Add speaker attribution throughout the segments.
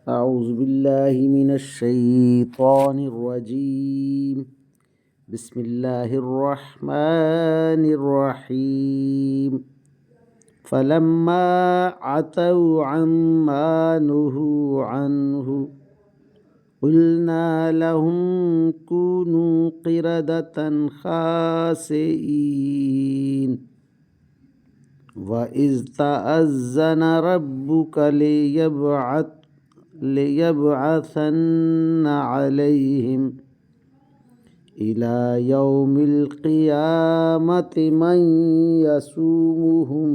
Speaker 1: أعوذ بالله من الشيطان الرجيم. بسم الله الرحمن الرحيم. فلما عتوا عما نهوا عنه قلنا لهم كونوا قردة خاسئين. وَإِذْ تَأَذَّنَ رَبُّكَ ليبعثن عليهم إلى يوم القيامة من يسومهم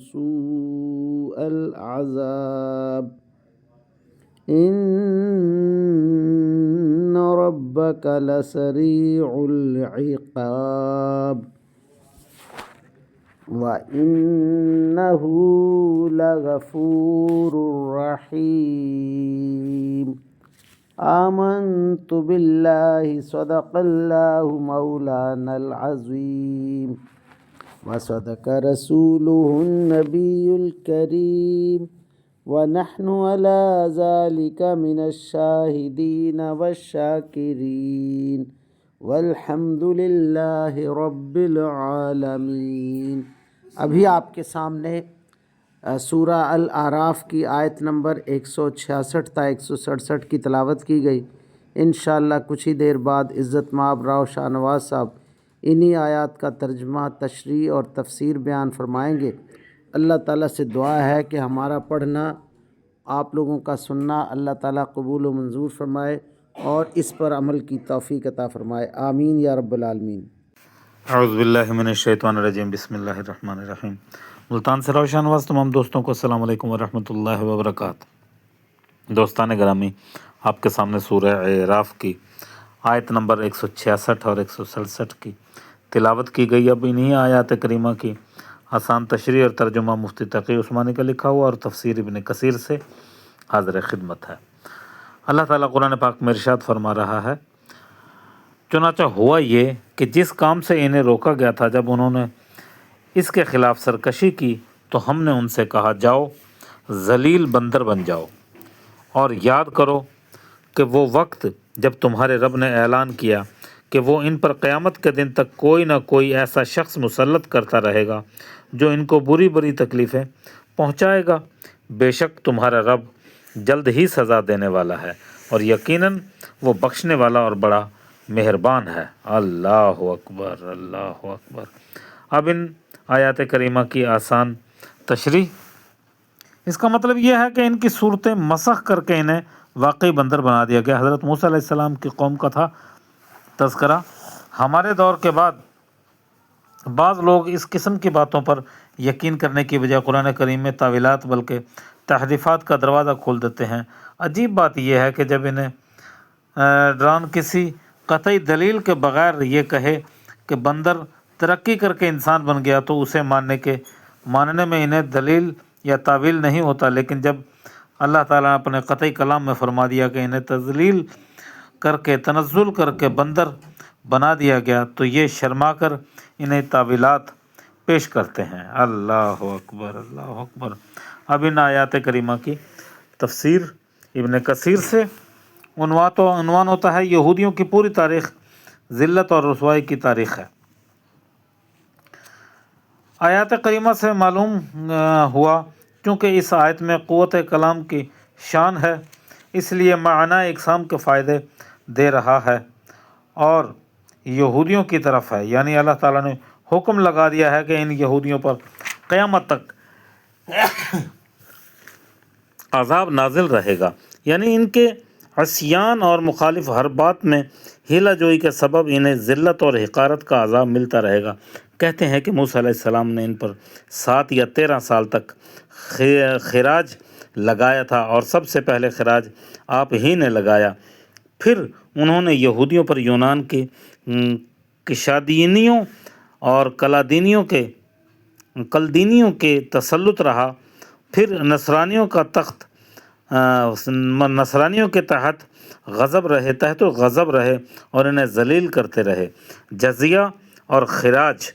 Speaker 1: سوء العذاب إن ربك لسريع العقاب وإنه لغفور رحيم. آمنت بالله صدق الله مولانا العظيم وصدق رسوله النبي الكريم ونحن على ذلك من الشاهدين والشاكرين والحمد للہ رب العالمین۔ ابھی آپ کے سامنے سورہ الاعراف کی آیت نمبر 166 تا 167 کی تلاوت کی گئی۔ انشاءاللہ کچھ ہی دیر بعد عزت مآب راؤ شاہ نواز صاحب انہی آیات کا ترجمہ، تشریح اور تفسیر بیان فرمائیں گے۔ اللہ تعالیٰ سے دعا ہے کہ ہمارا پڑھنا، آپ لوگوں کا سننا اللہ تعالیٰ قبول و منظور فرمائے اور اس پر عمل کی توفیق عطا فرمائے، آمین یا رب العالمین۔
Speaker 2: اعوذ باللہ من الشیطان الرجیم، بسم اللہ الرحمن الرحیم۔ ملتان سے راؤ شاہ نواز تمام دوستوں کو السلام علیکم ورحمۃ اللہ وبرکاتہ۔ دوستان گرامی، آپ کے سامنے سورہ اعراف کی آیت نمبر 166 اور 167 کی تلاوت کی گئی۔ اب انہی آیات کریمہ کی آسان تشریح اور ترجمہ مفتی تقی عثمانی کا لکھا ہوا اور تفسیر ابن کثیر سے حاضر خدمت ہے۔ اللہ تعالیٰ قرآن پاک میں ارشاد فرما رہا ہے، چنانچہ ہوا یہ کہ جس کام سے انہیں روکا گیا تھا، جب انہوں نے اس کے خلاف سرکشی کی تو ہم نے ان سے کہا، جاؤ ذلیل بندر بن جاؤ، اور یاد کرو کہ وہ وقت جب تمہارے رب نے اعلان کیا کہ وہ ان پر قیامت کے دن تک کوئی نہ کوئی ایسا شخص مسلط کرتا رہے گا جو ان کو بری بری تکلیفیں پہنچائے گا۔ بے شک تمہارا رب جلد ہی سزا دینے والا ہے اور یقیناً وہ بخشنے والا اور بڑا مہربان ہے۔ اللہ اکبر، اللہ اکبر۔ اب ان آیات کریمہ کی آسان تشریح، اس کا مطلب یہ ہے کہ ان کی صورتیں مسخ کر کے انہیں واقعی بندر بنا دیا گیا۔ حضرت موسیٰ علیہ السلام کی قوم کا تھا تذکرہ۔ ہمارے دور کے بعد بعض لوگ اس قسم کی باتوں پر یقین کرنے کی بجائے قرآن کریم میں تاویلات بلکہ تحریفات کا دروازہ کھول دیتے ہیں۔ عجیب بات یہ ہے کہ جب انہیں ڈران کسی قطعی دلیل کے بغیر یہ کہے کہ بندر ترقی کر کے انسان بن گیا تو اسے ماننے میں انہیں دلیل یا تعویل نہیں ہوتا، لیکن جب اللہ تعالیٰ نے اپنے قطعی کلام میں فرما دیا کہ انہیں تنزل کر کے بندر بنا دیا گیا تو یہ شرما کر انہیں تعویلات پیش کرتے ہیں۔ اللہ اکبر، اللہ اکبر۔ اب ان آیات کریمہ کی تفسیر ابن کثیر سے عنوان ہوتا ہے، یہودیوں کی پوری تاریخ ذلت اور رسوائی کی تاریخ ہے۔ آیات کریمہ سے معلوم ہوا چونکہ اس آیت میں قوت کلام کی شان ہے، اس لیے معنی اقسام کے فائدے دے رہا ہے اور یہودیوں کی طرف ہے، یعنی اللہ تعالیٰ نے حکم لگا دیا ہے کہ ان یہودیوں پر قیامت تک عذاب نازل رہے گا، یعنی ان کے عصیان اور مخالف ہر بات میں ہیلہ جوئی کے سبب انہیں ذلت اور حقارت کا عذاب ملتا رہے گا۔ کہتے ہیں کہ موسیٰ علیہ السلام نے ان پر 7 یا 13 سال تک خراج لگایا تھا اور سب سے پہلے خراج آپ ہی نے لگایا۔ پھر انہوں نے یہودیوں پر یونان کے کشادینیوں اور کلدینیوں کے تسلط رہا، پھر نصرانیوں کے تحت غضب رہے اور انہیں ذلیل کرتے رہے، جزیہ اور خراج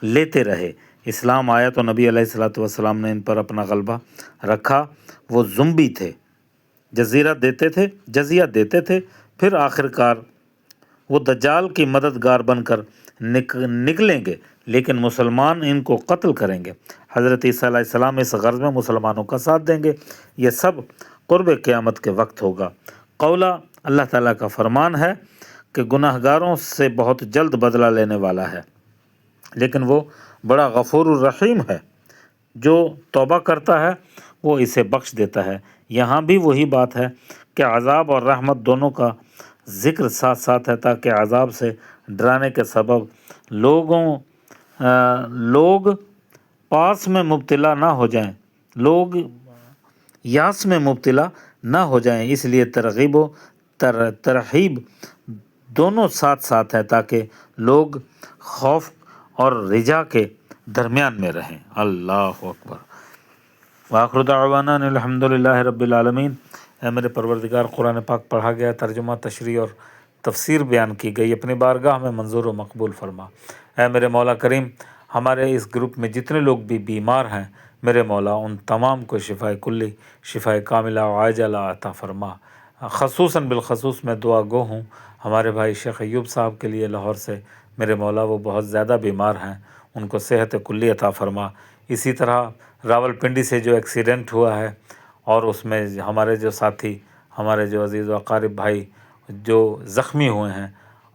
Speaker 2: لیتے رہے۔ اسلام آیا تو نبی علیہ الصلوۃ والسلام نے ان پر اپنا غلبہ رکھا۔ وہ زمبی تھے، جزیہ دیتے تھے، پھر آخرکار وہ دجال کی مددگار بن کر نکلیں گے، لیکن مسلمان ان کو قتل کریں گے۔ حضرت عیسیٰ علیہ السلام اس غرض میں مسلمانوں کا ساتھ دیں گے۔ یہ سب قرب قیامت کے وقت ہوگا۔ قولا، اللہ تعالیٰ کا فرمان ہے کہ گناہ گاروں سے بہت جلد بدلہ لینے والا ہے، لیکن وہ بڑا غفور الرحیم ہے۔ جو توبہ کرتا ہے وہ اسے بخش دیتا ہے۔ یہاں بھی وہی بات ہے کہ عذاب اور رحمت دونوں کا ذکر ساتھ ساتھ ہے، تاکہ عذاب سے ڈرانے کے سبب لوگ پاس میں مبتلا نہ ہو جائیں، لوگ یاس میں مبتلا نہ ہو جائیں۔ اس لیے ترغیب و ترہیب دونوں ساتھ ساتھ ہے، تاکہ لوگ خوف اور رجا کے درمیان میں رہیں۔ اللہ اکبر۔ وآخر دعوانا الحمد للہ رب العالمین۔ اے میرے پروردگار، قرآن پاک پڑھا گیا، ترجمہ، تشریح اور تفسیر بیان کی گئی، اپنی بارگاہ میں منظور و مقبول فرما۔ اے میرے مولا کریم، ہمارے اس گروپ میں جتنے لوگ بھی بیمار ہیں، میرے مولا ان تمام کو شفاء کلی، شفاء کاملہ و عاجلہ عطا فرما۔ خصوصاً بالخصوص میں دعا گو ہوں ہمارے بھائی شیخ ایوب صاحب کے لیے لاہور سے، میرے مولا وہ بہت زیادہ بیمار ہیں، ان کو صحت کلی عطا فرما۔ اسی طرح راول پنڈی سے جو ایکسیڈنٹ ہوا ہے اور اس میں ہمارے جو ساتھی، ہمارے جو عزیز و اقارب بھائی جو زخمی ہوئے ہیں،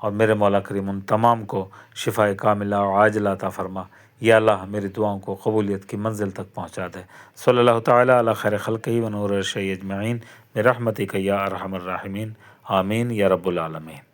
Speaker 2: اور میرے مولا کریم ان تمام کو شفاء کاملہ و عاجلہ عطا فرما۔ یا اللہ میری دعاؤں کو قبولیت کی منزل تک پہنچا دے۔ صلی اللہ تعالیٰ علی خیر خلقہ و نور عرشہ اجمعین برحمتک یا ارحم الراحمین، آمین یا رب العالمین۔